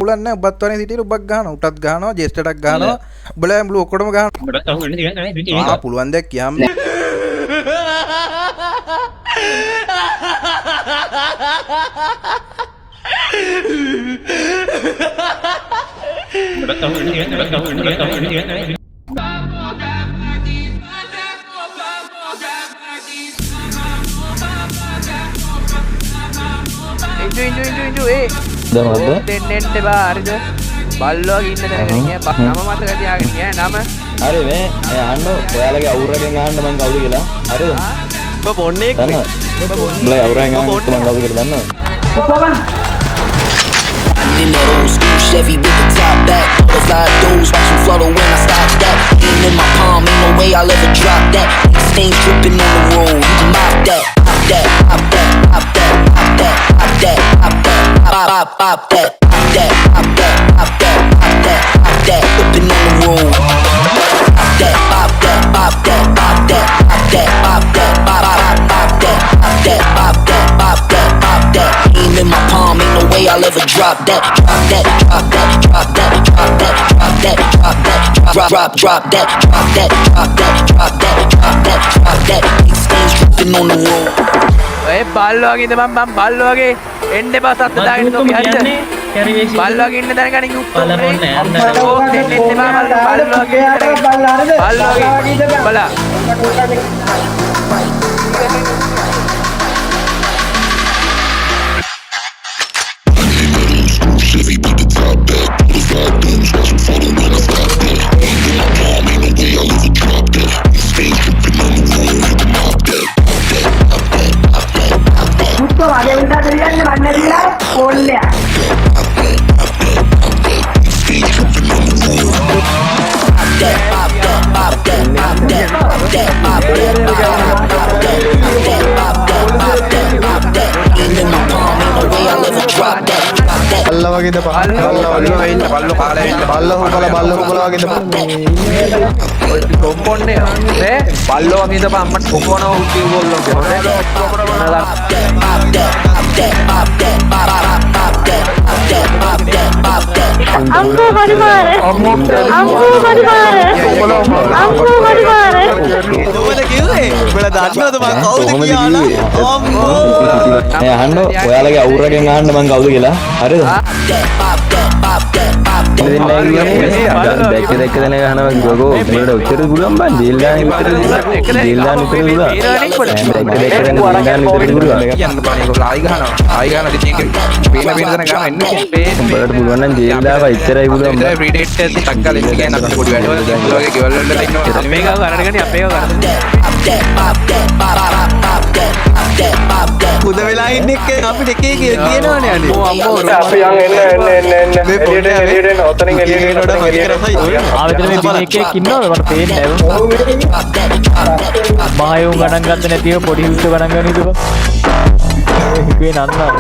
පුලන්න ඔබත්වන සිට උබක් ගහන උටත් ගාන ජෙස්ටක් ගාන බල ඇම්ලු ඔකොටම ගහන පුළුවන් දැක් කියම් ඉන්ජු දෙන්නෙන්ට බා හරිද බල්ලෝ ඉන්න තැනගෙන ගියා නම මතක තියාගෙන ගියා නම හරි මේ අහන්න ඔයාලගේ අවුරගෙන් අහන්න මං කවුද කියලා හරිද ඔබ පොන්නේ උඹලා අවුරගෙන් අහන්න මං කවුද කියලා දන්නවද in that old school Chevy with the top back. Butterfly doors, watch them flutter when I stop that. Aim in my palm, ain't no way I'll ever drop that. Stains dripping on the road, you can mop that, pop that, pop that, pop that, pop that, pop that, pop that, pop pop that, pop that, pop that, pop that, pop that, pop that, whipping on the road. Pop that, pop that, pop that, pop that, pop that, pop that, pop pop that, pop that, pop that, pop that, pop that. Aim in my palm, ain't no way I'll ever drop that. Drop that, drop that, drop that, drop that, drop that, drop that, drop that, drop that, drop that, drop that, drop that, drop that. Big stains dripping on the road. ඒ බල්ලෝ වගේ ඉඳ මම බල්ලෝ වගේ එන්න එපා සත්ත දාගෙන තෝ හරිද බල්ලෝ වගේ ඉන්න දැන ගනින් උත්තර බල්ලෝ වගේ බලා අහන්න ඔයාලගේ අවුරගෙන් අහන්න මං කවුද කියලා හරිද දැක්ක දැක්ක දැන ගහනවා ගෝගෝ උඹට උත්තර පුළුවන් බං ජීල් දාන විතර ජීල් දාන විතර පුළුවන් දැක්ක දැක්ක දැන ජීල් දාන විතර පුළුවන් කියන්න බෑ ඒගොල්ලෝ ආයි ගහනවා ඉතින් ඒක පේන පේන දන ගහනවා එන්නේ උඹට පුළුවන් නම් ජීල් දාවා ඉච්චරයි පුළුවන් බං ප්‍රීඩේට් එකක් ටක් ගාලා ඉන්න කියන අපිට පොඩි වැඩ වල වගේ ගෙවල් වල ඉන්නවා මේක කරගෙන අපේ කරගෙන පුද වෙලා ඉන්න එක අපිට එක එක කියනවනේ අනේ අම්මෝ අපි යන් එන්න මේ පොඩි එළියට ඔතනින් එළියට එනකොට ආවෙතන මේ දින එකක් ඉන්නවද මට පේන්නේ නැහැ මායෝ ගණන් ගන්න නැතිව පොඩි හිස්ස ගණන් ගන්න ඉතින් හිතුවේ නන්නා